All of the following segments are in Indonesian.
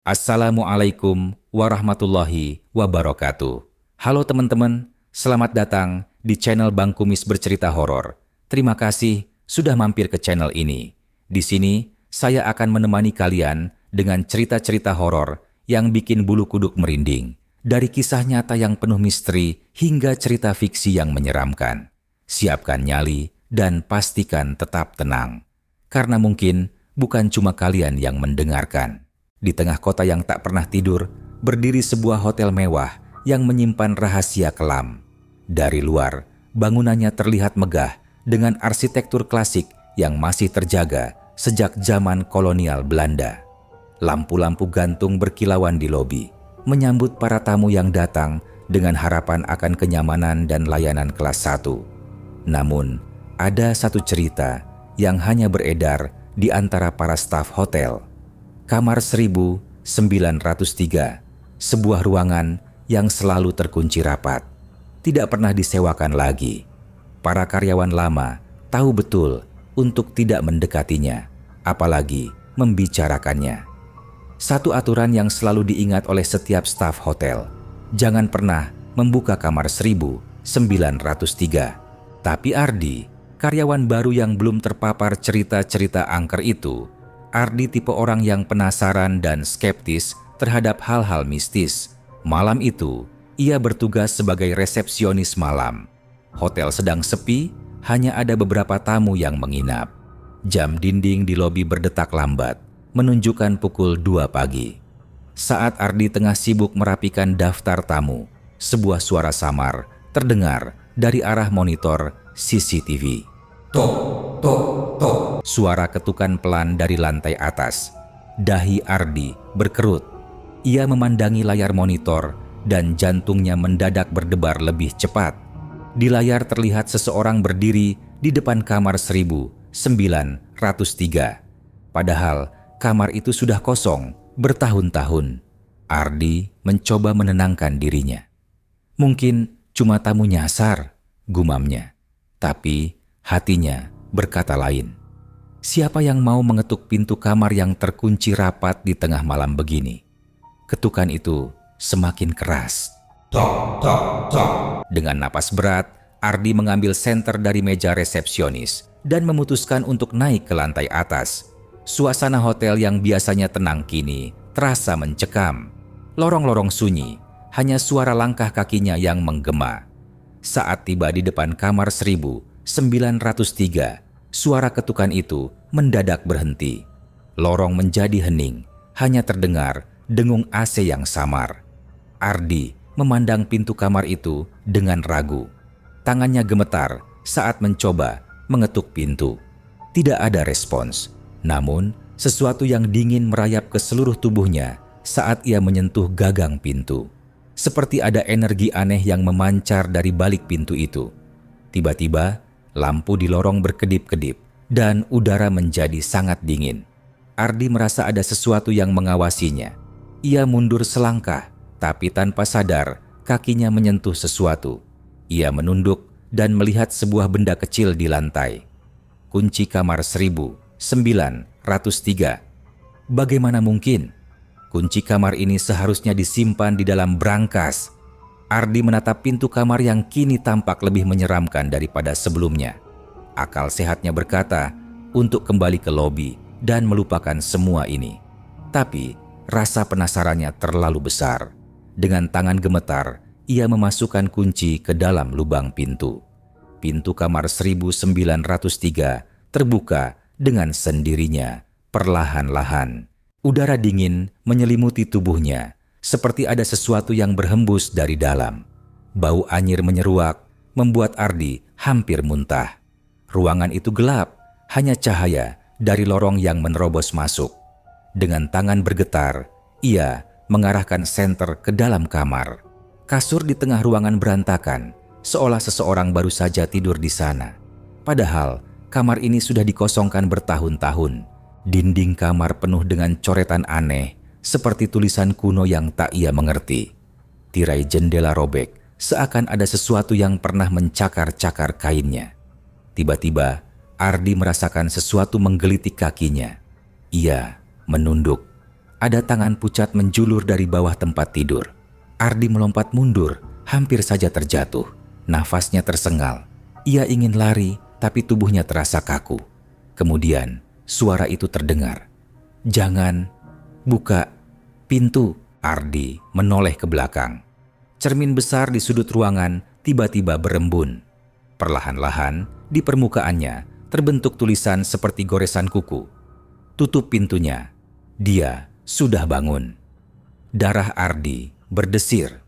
Assalamualaikum warahmatullahi wabarakatuh. Halo teman-teman, selamat datang di channel Bang Kumis Bercerita Horor. Terima kasih sudah mampir ke channel ini. Di sini, saya akan menemani kalian dengan cerita-cerita horor yang bikin bulu kuduk merinding. Dari kisah nyata yang penuh misteri hingga cerita fiksi yang menyeramkan. Siapkan nyali dan pastikan tetap tenang. Karena mungkin bukan cuma kalian yang mendengarkan. Di tengah kota yang tak pernah tidur, berdiri sebuah hotel mewah yang menyimpan rahasia kelam. Dari luar, bangunannya terlihat megah dengan arsitektur klasik yang masih terjaga sejak zaman kolonial Belanda. Lampu-lampu gantung berkilauan di lobi, menyambut para tamu yang datang dengan harapan akan kenyamanan dan layanan kelas 1. Namun, ada satu cerita yang hanya beredar di antara para staf hotel. Kamar 1903, sebuah ruangan yang selalu terkunci rapat, tidak pernah disewakan lagi. Para karyawan lama tahu betul untuk tidak mendekatinya, apalagi membicarakannya. Satu aturan yang selalu diingat oleh setiap staf hotel, jangan pernah membuka kamar 1903. Tapi Ardi, karyawan baru yang belum terpapar cerita-cerita angker itu, Ardi tipe orang yang penasaran dan skeptis terhadap hal-hal mistis. Malam itu, ia bertugas sebagai resepsionis malam. Hotel sedang sepi, hanya ada beberapa tamu yang menginap. Jam dinding di lobi berdetak lambat, menunjukkan pukul 2 pagi. Saat Ardi tengah sibuk merapikan daftar tamu, sebuah suara samar terdengar dari arah monitor CCTV. Tok, tok, tok. Suara ketukan pelan dari lantai atas. Dahi Ardi berkerut. Ia memandangi layar monitor dan jantungnya mendadak berdebar lebih cepat. Di layar terlihat seseorang berdiri di depan kamar 1903. Padahal kamar itu sudah kosong bertahun-tahun. Ardi mencoba menenangkan dirinya. Mungkin cuma tamu nyasar, gumamnya. Tapi hatinya berkata lain. Siapa yang mau mengetuk pintu kamar yang terkunci rapat di tengah malam begini? Ketukan itu semakin keras. Tok, tok, tok. Dengan napas berat, Ardi mengambil senter dari meja resepsionis dan memutuskan untuk naik ke lantai atas. Suasana hotel yang biasanya tenang kini terasa mencekam. Lorong-lorong sunyi, hanya suara langkah kakinya yang menggema. Saat tiba di depan kamar 1903, suara ketukan itu mendadak berhenti. Lorong menjadi hening, hanya terdengar dengung AC yang samar. Ardi memandang pintu kamar itu dengan ragu. Tangannya gemetar saat mencoba mengetuk pintu. Tidak ada respons, namun sesuatu yang dingin merayap ke seluruh tubuhnya saat ia menyentuh gagang pintu. Seperti ada energi aneh yang memancar dari balik pintu itu. Tiba-tiba, lampu di lorong berkedip-kedip dan udara menjadi sangat dingin. Ardi merasa ada sesuatu yang mengawasinya. Ia mundur selangkah, tapi tanpa sadar kakinya menyentuh sesuatu. Ia menunduk dan melihat sebuah benda kecil di lantai. Kunci kamar 1903. Bagaimana mungkin? Kunci kamar ini seharusnya disimpan di dalam brankas. Ardi menatap pintu kamar yang kini tampak lebih menyeramkan daripada sebelumnya. Akal sehatnya berkata untuk kembali ke lobi dan melupakan semua ini. Tapi rasa penasarannya terlalu besar. Dengan tangan gemetar, ia memasukkan kunci ke dalam lubang pintu. Pintu kamar 1903 terbuka dengan sendirinya, perlahan-lahan. Udara dingin menyelimuti tubuhnya, seperti ada sesuatu yang berhembus dari dalam. Bau anyir menyeruak, membuat Ardi hampir muntah. Ruangan itu gelap, hanya cahaya dari lorong yang menerobos masuk. Dengan tangan bergetar, ia mengarahkan senter ke dalam kamar. Kasur di tengah ruangan berantakan, seolah seseorang baru saja tidur di sana. Padahal, kamar ini sudah dikosongkan bertahun-tahun. Dinding kamar penuh dengan coretan aneh, seperti tulisan kuno yang tak ia mengerti. Tirai jendela robek, seakan ada sesuatu yang pernah mencakar-cakar kainnya. Tiba-tiba, Ardi merasakan sesuatu menggelitik kakinya. Ia menunduk. Ada tangan pucat menjulur dari bawah tempat tidur. Ardi melompat mundur, hampir saja terjatuh. Nafasnya tersengal. Ia ingin lari, tapi tubuhnya terasa kaku. Kemudian, suara itu terdengar. "Jangan buka pintu." Ardi menoleh ke belakang. Cermin besar di sudut ruangan tiba-tiba berembun. Perlahan-lahan, di permukaannya terbentuk tulisan seperti goresan kuku. "Tutup pintunya. Dia sudah bangun." Darah Ardi berdesir.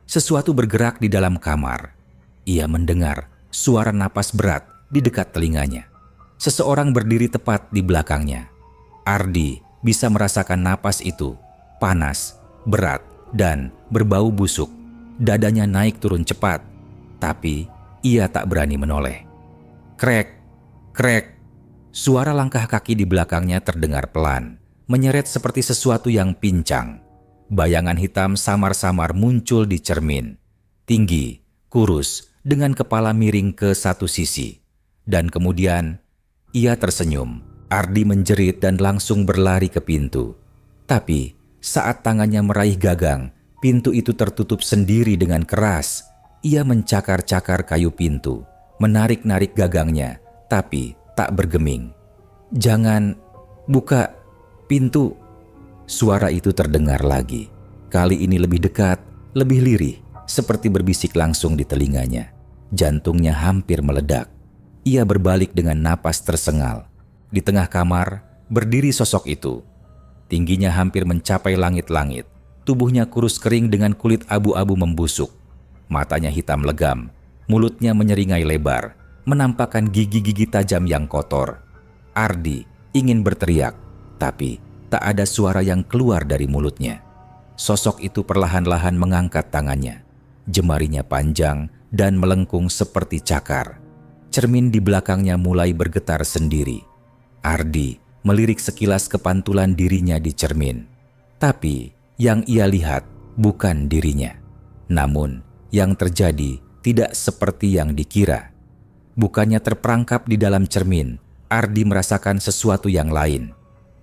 Sesuatu bergerak di dalam kamar. Ia mendengar suara napas berat di dekat telinganya. Seseorang berdiri tepat di belakangnya. Ardi bisa merasakan napas itu, panas, berat, dan berbau busuk. Dadanya naik turun cepat, tapi ia tak berani menoleh. Krek, krek. Suara langkah kaki di belakangnya terdengar pelan, menyeret seperti sesuatu yang pincang. Bayangan hitam samar-samar muncul di cermin. Tinggi, kurus, dengan kepala miring ke satu sisi. Dan kemudian, ia tersenyum. Ardi menjerit dan langsung berlari ke pintu. Tapi, saat tangannya meraih gagang, pintu itu tertutup sendiri dengan keras. Ia mencakar-cakar kayu pintu, menarik-narik gagangnya, tapi tak bergeming. "Jangan buka pintu." Suara itu terdengar lagi. Kali ini lebih dekat, lebih lirih, seperti berbisik langsung di telinganya. Jantungnya hampir meledak. Ia berbalik dengan napas tersengal. Di tengah kamar, berdiri sosok itu. Tingginya hampir mencapai langit-langit. Tubuhnya kurus kering dengan kulit abu-abu membusuk. Matanya hitam legam, mulutnya menyeringai lebar, menampakkan gigi-gigi tajam yang kotor. Ardi ingin berteriak, tapi tak ada suara yang keluar dari mulutnya. Sosok itu perlahan-lahan mengangkat tangannya. Jemarinya panjang dan melengkung seperti cakar. Cermin di belakangnya mulai bergetar sendiri. Ardi melirik sekilas kepantulan dirinya di cermin. Tapi yang ia lihat bukan dirinya. Namun yang terjadi tidak seperti yang dikira. Bukannya terperangkap di dalam cermin, Ardi merasakan sesuatu yang lain.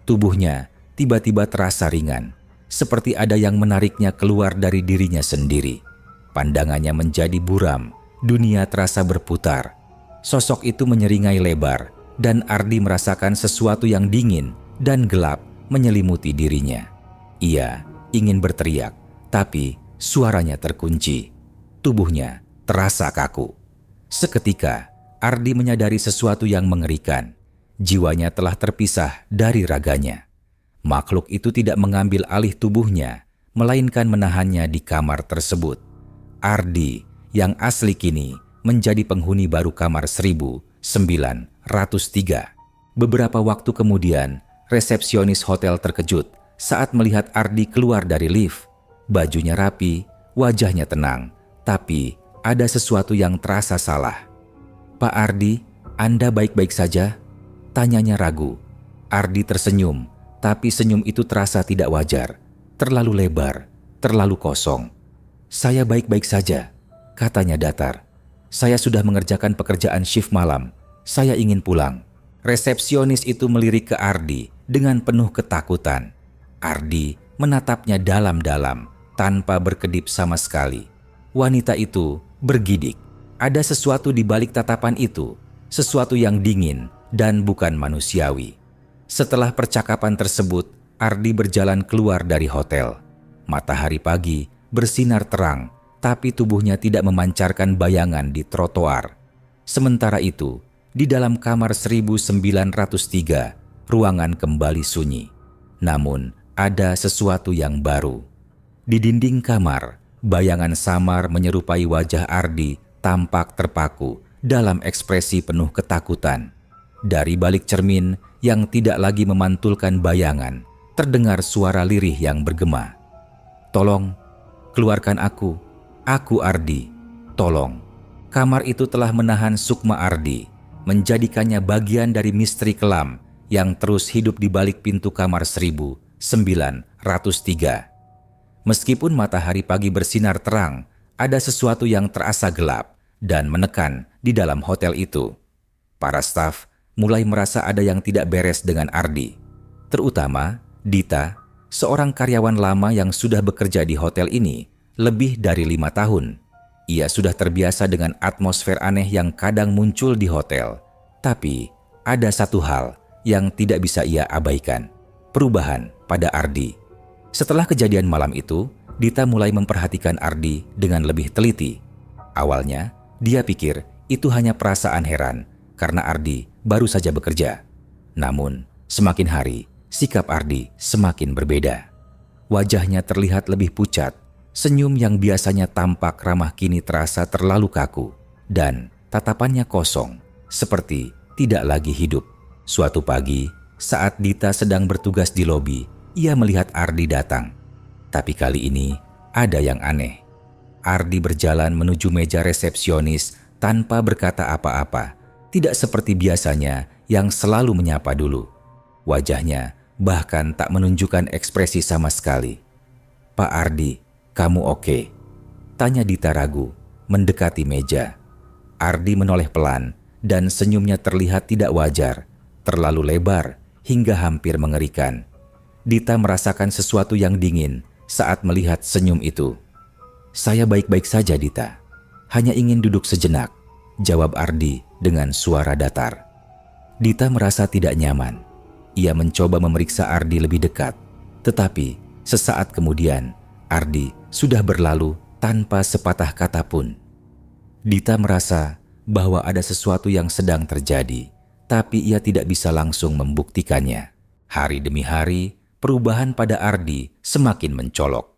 Tubuhnya tiba-tiba terasa ringan, seperti ada yang menariknya keluar dari dirinya sendiri. Pandangannya menjadi buram, dunia terasa berputar. Sosok itu menyeringai lebar, dan Ardi merasakan sesuatu yang dingin dan gelap menyelimuti dirinya. Ia ingin berteriak, tapi suaranya terkunci. Tubuhnya terasa kaku. Seketika, Ardi menyadari sesuatu yang mengerikan. Jiwanya telah terpisah dari raganya. Makhluk itu tidak mengambil alih tubuhnya, melainkan menahannya di kamar tersebut. Ardi yang asli kini menjadi penghuni baru kamar 1903. Beberapa waktu kemudian, resepsionis hotel terkejut saat melihat Ardi keluar dari lift. Bajunya rapi, wajahnya tenang, tapi ada sesuatu yang terasa salah. "Pak Ardi, Anda baik-baik saja?" tanyanya ragu. Ardi tersenyum, tapi senyum itu terasa tidak wajar, terlalu lebar, terlalu kosong. "Saya baik-baik saja," katanya datar. "Saya sudah mengerjakan pekerjaan shift malam. Saya ingin pulang." Resepsionis itu melirik ke Ardi dengan penuh ketakutan. Ardi menatapnya dalam-dalam, tanpa berkedip sama sekali. Wanita itu bergidik. Ada sesuatu di balik tatapan itu, sesuatu yang dingin dan bukan manusiawi. Setelah percakapan tersebut, Ardi berjalan keluar dari hotel. Matahari pagi bersinar terang, tapi tubuhnya tidak memancarkan bayangan di trotoar. Sementara itu, di dalam kamar 1903, ruangan kembali sunyi. Namun, ada sesuatu yang baru. Di dinding kamar, bayangan samar menyerupai wajah Ardi tampak terpaku dalam ekspresi penuh ketakutan. Dari balik cermin yang tidak lagi memantulkan bayangan, terdengar suara lirih yang bergema. "Tolong, keluarkan aku Ardi, tolong." Kamar itu telah menahan Sukma Ardi, menjadikannya bagian dari misteri kelam yang terus hidup di balik pintu kamar 1903. Meskipun matahari pagi bersinar terang, ada sesuatu yang terasa gelap dan menekan di dalam hotel itu. Para staf mulai merasa ada yang tidak beres dengan Ardi, terutama Dita, seorang karyawan lama yang sudah bekerja di hotel ini lebih dari 5 tahun. Ia sudah terbiasa dengan atmosfer aneh yang kadang muncul di hotel. Tapi ada satu hal yang tidak bisa ia abaikan, perubahan pada Ardi. Setelah kejadian malam itu, Dita mulai memperhatikan Ardi dengan lebih teliti. Awalnya, dia pikir itu hanya perasaan heran karena Ardi baru saja bekerja. Namun, semakin hari, sikap Ardi semakin berbeda. Wajahnya terlihat lebih pucat, senyum yang biasanya tampak ramah kini terasa terlalu kaku, dan tatapannya kosong, seperti tidak lagi hidup. Suatu pagi, saat Dita sedang bertugas di lobi, ia melihat Ardi datang. Tapi kali ini ada yang aneh. Ardi berjalan menuju meja resepsionis tanpa berkata apa-apa, tidak seperti biasanya yang selalu menyapa dulu. Wajahnya bahkan tak menunjukkan ekspresi sama sekali. "Pak Ardi, kamu oke?" tanya Dita ragu, mendekati meja. Ardi menoleh pelan dan senyumnya terlihat tidak wajar, terlalu lebar hingga hampir mengerikan. Dita merasakan sesuatu yang dingin saat melihat senyum itu. "Saya baik-baik saja, Dita. Hanya ingin duduk sejenak," jawab Ardi dengan suara datar. Dita merasa tidak nyaman. Ia mencoba memeriksa Ardi lebih dekat, tetapi sesaat kemudian Ardi sudah berlalu tanpa sepatah kata pun. Dita merasa bahwa ada sesuatu yang sedang terjadi, tapi ia tidak bisa langsung membuktikannya. Hari demi hari, perubahan pada Ardi semakin mencolok.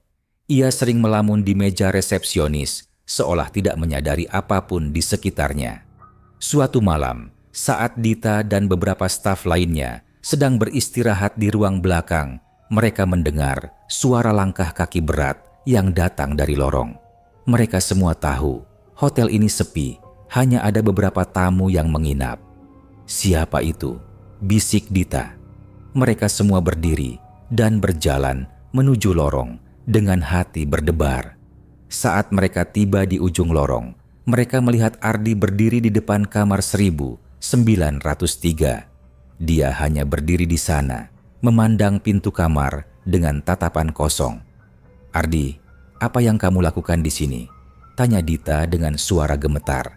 Ia sering melamun di meja resepsionis, seolah tidak menyadari apapun di sekitarnya. Suatu malam, saat Dita dan beberapa staf lainnya sedang beristirahat di ruang belakang, mereka mendengar suara langkah kaki berat yang datang dari lorong. Mereka semua tahu, hotel ini sepi, hanya ada beberapa tamu yang menginap. "Siapa itu?" bisik Dita. Mereka semua berdiri dan berjalan menuju lorong dengan hati berdebar. Saat mereka tiba di ujung lorong, mereka melihat Ardi berdiri di depan kamar 1903. Dia hanya berdiri di sana, memandang pintu kamar dengan tatapan kosong. "Ardi, apa yang kamu lakukan di sini?" tanya Dita dengan suara gemetar.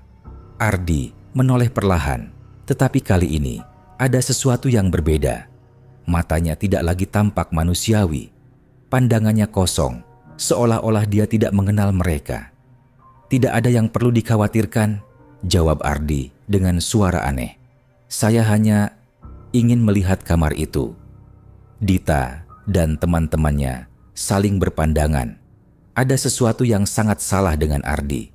Ardi menoleh perlahan, tetapi kali ini ada sesuatu yang berbeda. Matanya tidak lagi tampak manusiawi. Pandangannya kosong, seolah-olah dia tidak mengenal mereka. "Tidak ada yang perlu dikhawatirkan," jawab Ardi dengan suara aneh. "Saya hanya ingin melihat kamar itu." Dita dan teman-temannya saling berpandangan. Ada sesuatu yang sangat salah dengan Ardi.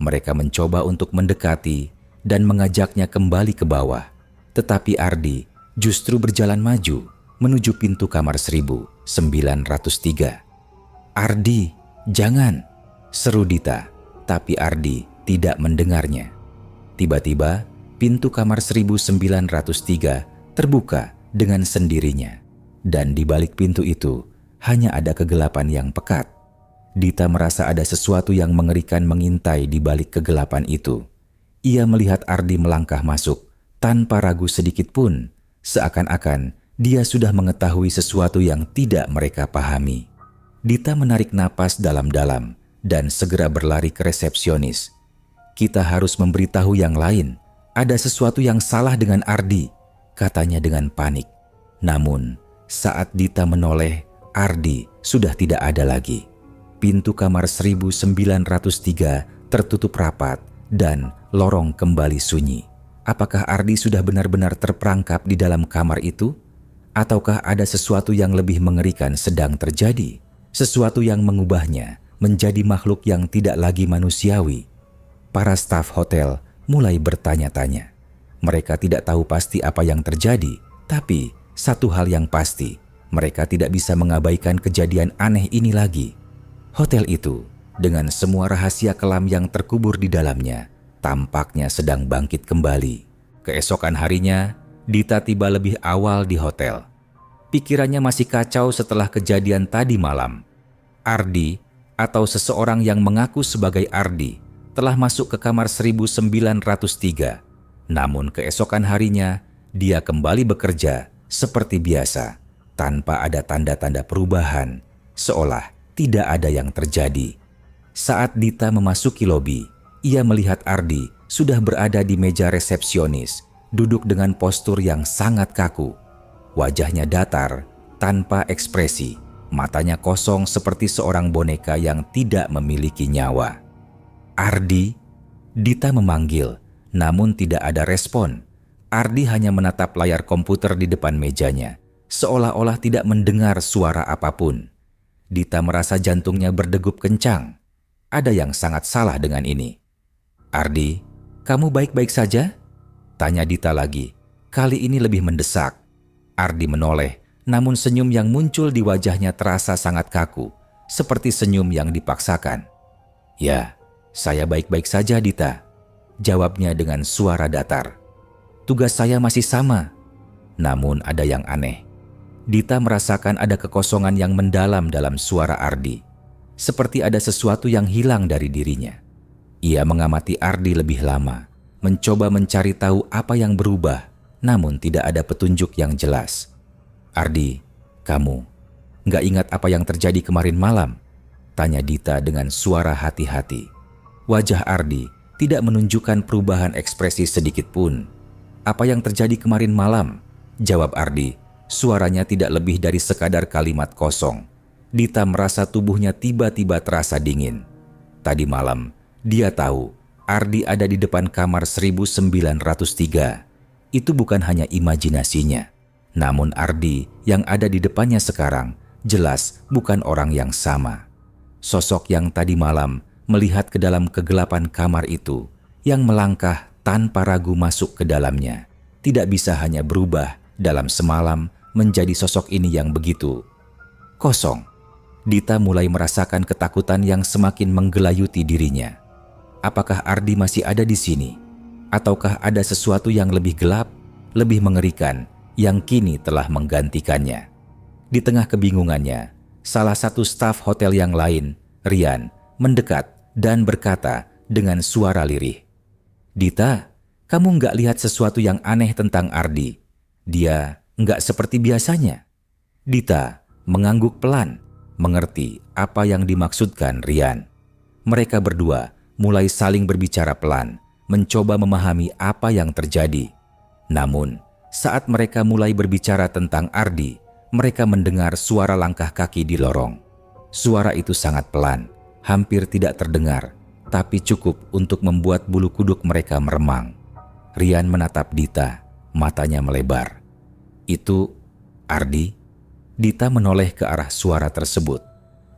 Mereka mencoba untuk mendekati dan mengajaknya kembali ke bawah. Tetapi Ardi justru berjalan maju menuju pintu kamar 1903. "Ardi, jangan!" seru Dita, tapi Ardi tidak mendengarnya. Tiba-tiba, pintu kamar 1903 terbuka dengan sendirinya, dan di balik pintu itu hanya ada kegelapan yang pekat. Dita merasa ada sesuatu yang mengerikan mengintai di balik kegelapan itu. Ia melihat Ardi melangkah masuk tanpa ragu sedikit pun, seakan-akan dia sudah mengetahui sesuatu yang tidak mereka pahami. Dita menarik napas dalam-dalam dan segera berlari ke resepsionis. "Kita harus memberitahu yang lain. Ada sesuatu yang salah dengan Ardi," katanya dengan panik. Namun, saat Dita menoleh, Ardi sudah tidak ada lagi. Pintu kamar 1903 tertutup rapat dan lorong kembali sunyi. Apakah Ardi sudah benar-benar terperangkap di dalam kamar itu? Ataukah ada sesuatu yang lebih mengerikan sedang terjadi? Sesuatu yang mengubahnya menjadi makhluk yang tidak lagi manusiawi? Para staf hotel mulai bertanya-tanya. Mereka tidak tahu pasti apa yang terjadi, tapi satu hal yang pasti, mereka tidak bisa mengabaikan kejadian aneh ini lagi. Hotel itu, dengan semua rahasia kelam yang terkubur di dalamnya, tampaknya sedang bangkit kembali. Keesokan harinya, Dita tiba lebih awal di hotel. Pikirannya masih kacau setelah kejadian tadi malam. Ardi, atau seseorang yang mengaku sebagai Ardi, telah masuk ke kamar 1903. Namun keesokan harinya, dia kembali bekerja seperti biasa. tanpa ada tanda-tanda perubahan, seolah tidak ada yang terjadi. Saat Dita memasuki lobi, ia melihat Ardi sudah berada di meja resepsionis, duduk dengan postur yang sangat kaku. Wajahnya datar, tanpa ekspresi, matanya kosong seperti seorang boneka yang tidak memiliki nyawa. "Ardi?" Dita memanggil, namun tidak ada respon. Ardi hanya menatap layar komputer di depan mejanya, seolah-olah tidak mendengar suara apapun. Dita merasa jantungnya berdegup kencang. Ada yang sangat salah dengan ini. "Ardi, kamu baik-baik saja?" tanya Dita lagi. Kali ini lebih mendesak. Ardi menoleh, namun senyum yang muncul di wajahnya terasa sangat kaku, seperti senyum yang dipaksakan. "Ya, saya baik-baik saja, Dita," jawabnya dengan suara datar. "Tugas saya masih sama." Namun ada yang aneh. Dita merasakan ada kekosongan yang mendalam dalam suara Ardi. Seperti ada sesuatu yang hilang dari dirinya. Ia mengamati Ardi lebih lama, mencoba mencari tahu apa yang berubah, namun tidak ada petunjuk yang jelas. "Ardi, kamu nggak ingat apa yang terjadi kemarin malam?" tanya Dita dengan suara hati-hati. Wajah Ardi tidak menunjukkan perubahan ekspresi sedikit pun. "Apa yang terjadi kemarin malam?" jawab Ardi. Suaranya tidak lebih dari sekadar kalimat kosong. Dita merasa tubuhnya tiba-tiba terasa dingin. Tadi malam, dia tahu Ardi ada di depan kamar 1903. Itu bukan hanya imajinasinya. Namun Ardi yang ada di depannya sekarang jelas bukan orang yang sama. Sosok yang tadi malam melihat ke dalam kegelapan kamar itu, yang melangkah tanpa ragu masuk ke dalamnya, tidak bisa hanya berubah dalam semalam menjadi sosok ini yang begitu kosong. Dita mulai merasakan ketakutan yang semakin menggelayuti dirinya. Apakah Ardi masih ada di sini? Ataukah ada sesuatu yang lebih gelap, lebih mengerikan, yang kini telah menggantikannya? Di tengah kebingungannya, salah satu staf hotel yang lain, Rian, mendekat dan berkata dengan suara lirih, "Dita, kamu nggak lihat sesuatu yang aneh tentang Ardi? Dia nggak seperti biasanya." Dita mengangguk pelan, mengerti apa yang dimaksudkan Rian. Mereka berdua mulai saling berbicara pelan, mencoba memahami apa yang terjadi. Namun, saat mereka mulai berbicara tentang Ardi, mereka mendengar suara langkah kaki di lorong. Suara itu sangat pelan, hampir tidak terdengar, tapi cukup untuk membuat bulu kuduk mereka meremang. Rian menatap Dita, matanya melebar. "Itu Ardi?" Dita menoleh ke arah suara tersebut.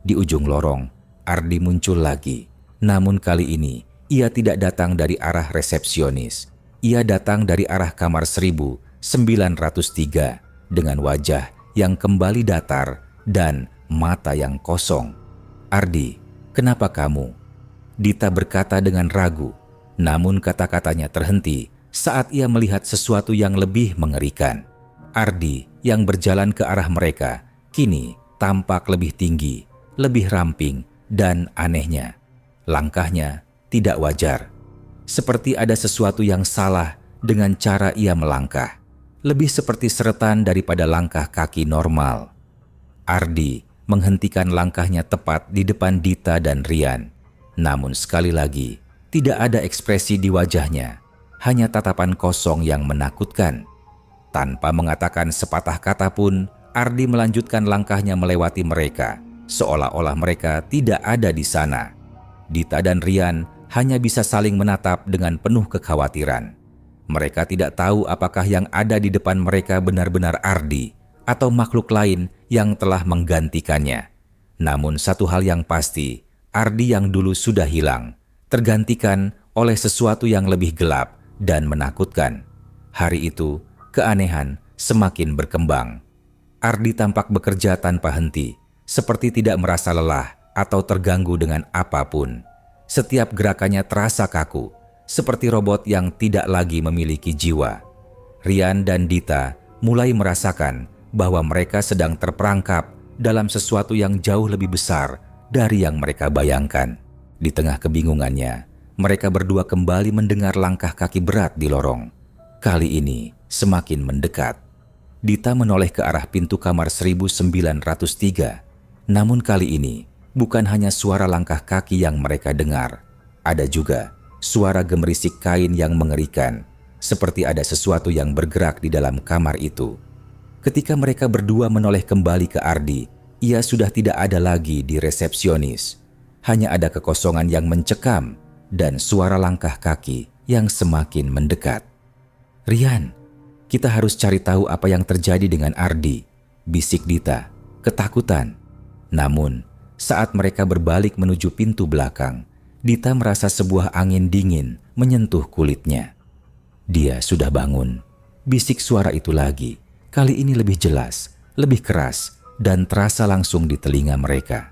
Di ujung lorong, Ardi muncul lagi. Namun kali ini, ia tidak datang dari arah resepsionis. Ia datang dari arah kamar 1903 dengan wajah yang kembali datar dan mata yang kosong. "Ardi, kenapa kamu?" Dita berkata dengan ragu, namun kata-katanya terhenti saat ia melihat sesuatu yang lebih mengerikan. Ardi yang berjalan ke arah mereka kini tampak lebih tinggi, lebih ramping, dan anehnya, langkahnya tidak wajar. Seperti ada sesuatu yang salah dengan cara ia melangkah, lebih seperti seretan daripada langkah kaki normal. Ardi menghentikan langkahnya tepat di depan Dita dan Rian. Namun sekali lagi, tidak ada ekspresi di wajahnya, hanya tatapan kosong yang menakutkan. Tanpa mengatakan sepatah kata pun, Ardi melanjutkan langkahnya melewati mereka, seolah-olah mereka tidak ada di sana. Dita dan Rian hanya bisa saling menatap dengan penuh kekhawatiran. Mereka tidak tahu apakah yang ada di depan mereka benar-benar Ardi atau makhluk lain yang telah menggantikannya. Namun satu hal yang pasti, Ardi yang dulu sudah hilang, tergantikan oleh sesuatu yang lebih gelap dan menakutkan. Hari itu, keanehan semakin berkembang. Ardi tampak bekerja tanpa henti, seperti tidak merasa lelah atau terganggu dengan apapun. Setiap gerakannya terasa kaku, seperti robot yang tidak lagi memiliki jiwa. Rian dan Dita mulai merasakan bahwa mereka sedang terperangkap dalam sesuatu yang jauh lebih besar dari yang mereka bayangkan. Di tengah kebingungannya, mereka berdua kembali mendengar langkah kaki berat di lorong. Kali ini semakin mendekat. Dita menoleh ke arah pintu kamar 1903. Namun kali ini, bukan hanya suara langkah kaki yang mereka dengar. Ada juga suara gemerisik kain yang mengerikan, seperti ada sesuatu yang bergerak di dalam kamar itu. Ketika mereka berdua menoleh kembali ke Ardi, ia sudah tidak ada lagi di resepsionis. Hanya ada kekosongan yang mencekam dan suara langkah kaki yang semakin mendekat. "Rian, kita harus cari tahu apa yang terjadi dengan Ardi," bisik Dita, ketakutan. Namun, saat mereka berbalik menuju pintu belakang, Dita merasa sebuah angin dingin menyentuh kulitnya. "Dia sudah bangun," bisik suara itu lagi. Kali ini lebih jelas, lebih keras, dan terasa langsung di telinga mereka.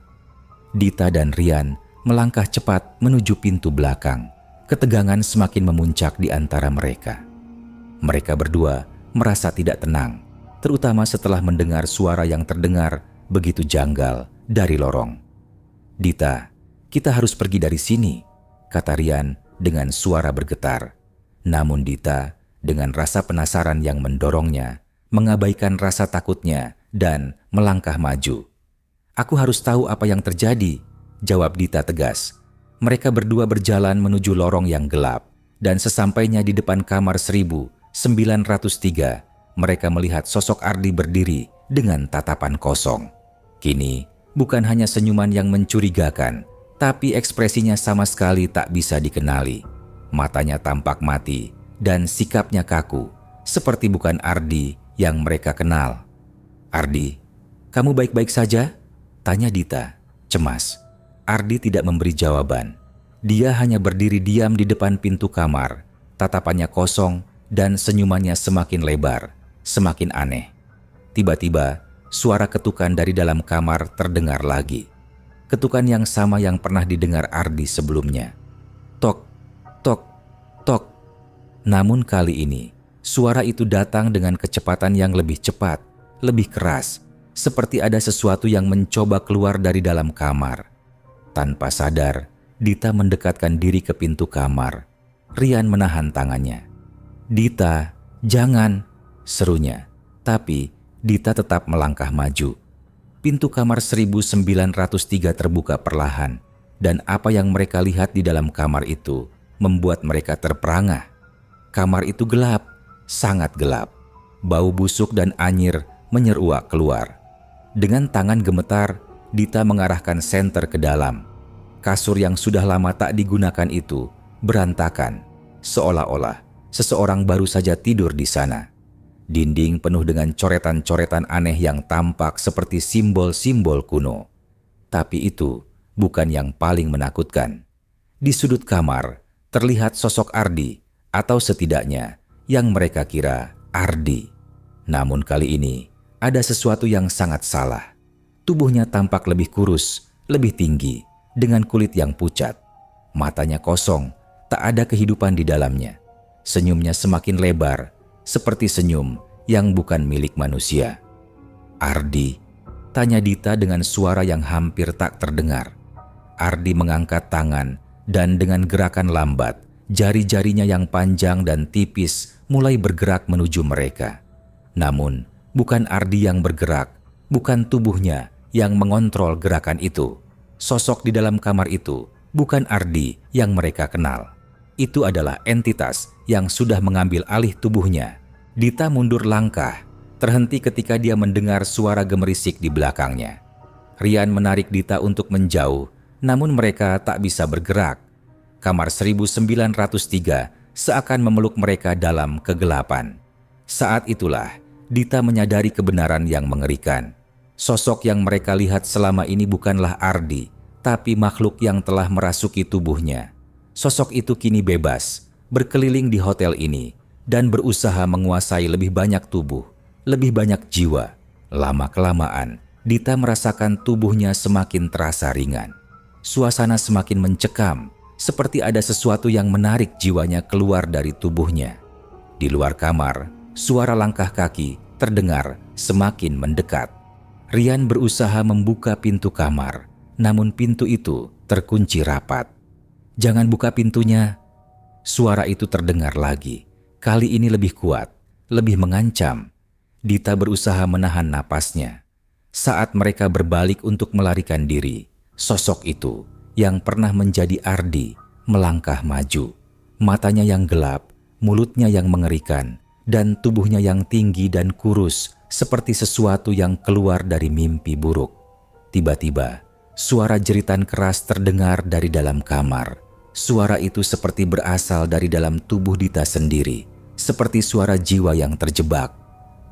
Dita dan Rian melangkah cepat menuju pintu belakang. Ketegangan semakin memuncak di antara mereka. Mereka berdua merasa tidak tenang, terutama setelah mendengar suara yang terdengar begitu janggal dari lorong. "Dita, kita harus pergi dari sini," kata Rian dengan suara bergetar. Namun Dita dengan rasa penasaran yang mendorongnya, mengabaikan rasa takutnya dan melangkah maju. "Aku harus tahu apa yang terjadi," jawab Dita tegas. Mereka berdua berjalan menuju lorong yang gelap, dan sesampainya di depan kamar 1903, mereka melihat sosok Ardi berdiri dengan tatapan kosong. Kini, bukan hanya senyuman yang mencurigakan, tapi ekspresinya sama sekali tak bisa dikenali. Matanya tampak mati dan sikapnya kaku, seperti bukan Ardi yang mereka kenal. "Ardi, kamu baik-baik saja?" tanya Dita, cemas. Ardi tidak memberi jawaban. Dia hanya berdiri diam di depan pintu kamar, tatapannya kosong dan senyumannya semakin lebar, semakin aneh. Tiba-tiba, suara ketukan dari dalam kamar terdengar lagi. Ketukan yang sama yang pernah didengar Ardi sebelumnya. Tok, tok, tok. Namun kali ini, suara itu datang dengan kecepatan yang lebih cepat, lebih keras, seperti ada sesuatu yang mencoba keluar dari dalam kamar. Tanpa sadar, Dita mendekatkan diri ke pintu kamar. Rian menahan tangannya. "Dita, jangan," serunya. Tapi Dita tetap melangkah maju. Pintu kamar 1903 terbuka perlahan, dan apa yang mereka lihat di dalam kamar itu membuat mereka terperangah. Kamar itu gelap, sangat gelap. Bau busuk dan anyir menyeruak keluar. Dengan tangan gemetar, Dita mengarahkan senter ke dalam. Kasur yang sudah lama tak digunakan itu berantakan, seolah-olah seseorang baru saja tidur di sana. Dinding penuh dengan coretan-coretan aneh yang tampak seperti simbol-simbol kuno. Tapi itu bukan yang paling menakutkan. Di sudut kamar terlihat sosok Ardi, atau setidaknya yang mereka kira Ardi. Namun kali ini ada sesuatu yang sangat salah. Tubuhnya tampak lebih kurus, lebih tinggi, dengan kulit yang pucat. Matanya kosong, tak ada kehidupan di dalamnya. Senyumnya semakin lebar, seperti senyum yang bukan milik manusia. "Ardi?" tanya Dita dengan suara yang hampir tak terdengar. Ardi mengangkat tangan dan dengan gerakan lambat, jari-jarinya yang panjang dan tipis mulai bergerak menuju mereka. Namun, bukan Ardi yang bergerak, bukan tubuhnya yang mengontrol gerakan itu. Sosok di dalam kamar itu bukan Ardi yang mereka kenal. Itu adalah entitas yang sudah mengambil alih tubuhnya. Dita mundur langkah, terhenti ketika dia mendengar suara gemerisik di belakangnya. Rian menarik Dita untuk menjauh, namun mereka tak bisa bergerak. Kamar 1903 seakan memeluk mereka dalam kegelapan. Saat itulah Dita menyadari kebenaran yang mengerikan. Sosok yang mereka lihat selama ini bukanlah Ardi, tapi makhluk yang telah merasuki tubuhnya. Sosok itu kini bebas, berkeliling di hotel ini, dan berusaha menguasai lebih banyak tubuh, lebih banyak jiwa. Lama-kelamaan, Dita merasakan tubuhnya semakin terasa ringan. Suasana semakin mencekam, seperti ada sesuatu yang menarik jiwanya keluar dari tubuhnya. Di luar kamar, suara langkah kaki terdengar semakin mendekat. Rian berusaha membuka pintu kamar, namun pintu itu terkunci rapat. "Jangan buka pintunya." Suara itu terdengar lagi, kali ini lebih kuat, lebih mengancam. Dita berusaha menahan napasnya. Saat mereka berbalik untuk melarikan diri, sosok itu yang pernah menjadi Ardi melangkah maju. Matanya yang gelap, mulutnya yang mengerikan, dan tubuhnya yang tinggi dan kurus seperti sesuatu yang keluar dari mimpi buruk. Tiba-tiba, suara jeritan keras terdengar dari dalam kamar. Suara itu seperti berasal dari dalam tubuh Dita sendiri, seperti suara jiwa yang terjebak.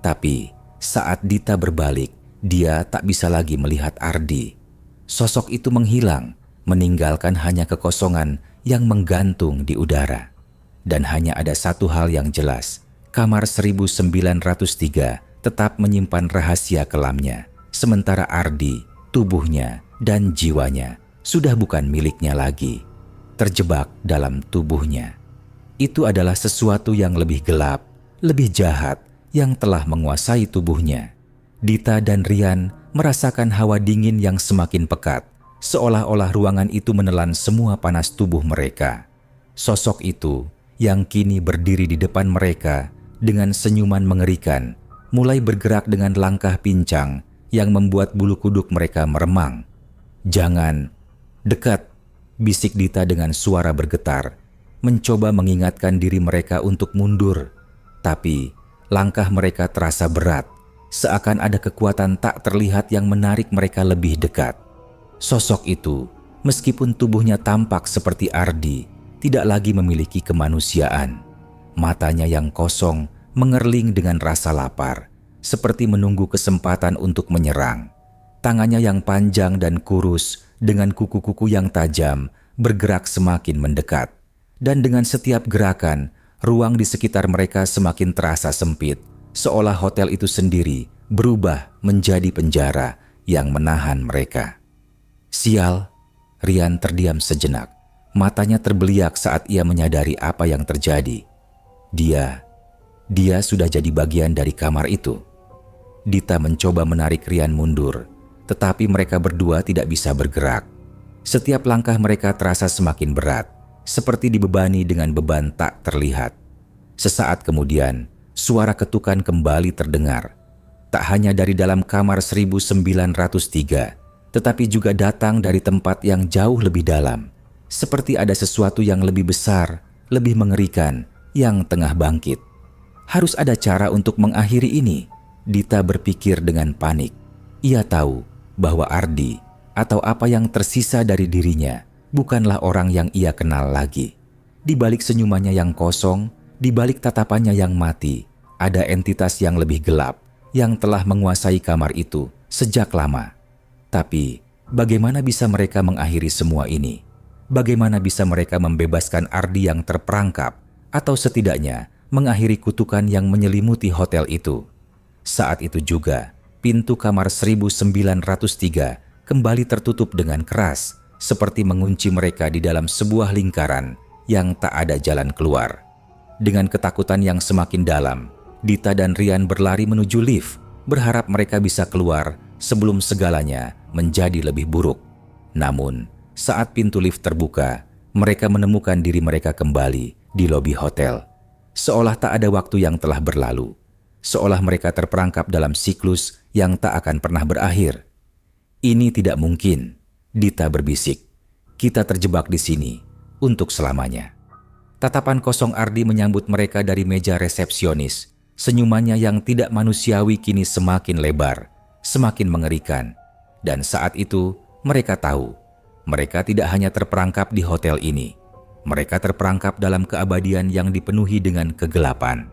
Tapi saat Dita berbalik, dia tak bisa lagi melihat Ardi. Sosok itu menghilang, meninggalkan hanya kekosongan yang menggantung di udara. Dan hanya ada satu hal yang jelas, kamar 1903 tetap menyimpan rahasia kelamnya, sementara Ardi, tubuhnya, dan jiwanya sudah bukan miliknya lagi, terjebak dalam tubuhnya. Itu adalah sesuatu yang lebih gelap, lebih jahat, yang telah menguasai tubuhnya. Dita dan Rian merasakan hawa dingin yang semakin pekat, seolah-olah ruangan itu menelan semua panas tubuh mereka. Sosok itu yang kini berdiri di depan mereka dengan senyuman mengerikan, mulai bergerak dengan langkah pincang yang membuat bulu kuduk mereka meremang. "Jangan dekat," bisik Dita dengan suara bergetar, mencoba mengingatkan diri mereka untuk mundur. Tapi langkah mereka terasa berat, seakan ada kekuatan tak terlihat yang menarik mereka lebih dekat. Sosok itu, meskipun tubuhnya tampak seperti Ardi, tidak lagi memiliki kemanusiaan. Matanya yang kosong mengerling dengan rasa lapar, seperti menunggu kesempatan untuk menyerang. Tangannya yang panjang dan kurus dengan kuku-kuku yang tajam bergerak semakin mendekat. Dan dengan setiap gerakan, ruang di sekitar mereka semakin terasa sempit, seolah hotel itu sendiri berubah menjadi penjara yang menahan mereka. "Sial," Rian terdiam sejenak. Matanya terbeliak saat ia menyadari apa yang terjadi. Dia sudah jadi bagian dari kamar itu. Dita mencoba menarik Rian mundur, tetapi mereka berdua tidak bisa bergerak. Setiap langkah mereka terasa semakin berat, seperti dibebani dengan beban tak terlihat. Sesaat kemudian, suara ketukan kembali terdengar. Tak hanya dari dalam kamar 1903, tetapi juga datang dari tempat yang jauh lebih dalam. Seperti ada sesuatu yang lebih besar, lebih mengerikan, yang tengah bangkit. Harus ada cara untuk mengakhiri ini, Dita berpikir dengan panik. Ia tahu bahwa Ardi, atau apa yang tersisa dari dirinya, bukanlah orang yang ia kenal lagi. Di balik senyumannya yang kosong, di balik tatapannya yang mati, ada entitas yang lebih gelap yang telah menguasai kamar itu sejak lama. Tapi, bagaimana bisa mereka mengakhiri semua ini? Bagaimana bisa mereka membebaskan Ardi yang terperangkap, atau setidaknya mengakhiri kutukan yang menyelimuti hotel itu? Saat itu juga, pintu kamar 1903 kembali tertutup dengan keras, seperti mengunci mereka di dalam sebuah lingkaran yang tak ada jalan keluar. Dengan ketakutan yang semakin dalam, Dita dan Rian berlari menuju lift, berharap mereka bisa keluar sebelum segalanya menjadi lebih buruk. Namun, saat pintu lift terbuka, mereka menemukan diri mereka kembali di lobi hotel. Seolah tak ada waktu yang telah berlalu. Seolah mereka terperangkap dalam siklus yang tak akan pernah berakhir. "Ini tidak mungkin," Dita berbisik. "Kita terjebak di sini untuk selamanya." Tatapan kosong Ardi menyambut mereka dari meja resepsionis. Senyumannya yang tidak manusiawi kini semakin lebar, semakin mengerikan. Dan saat itu mereka tahu, mereka tidak hanya terperangkap di hotel ini. Mereka terperangkap dalam keabadian yang dipenuhi dengan kegelapan.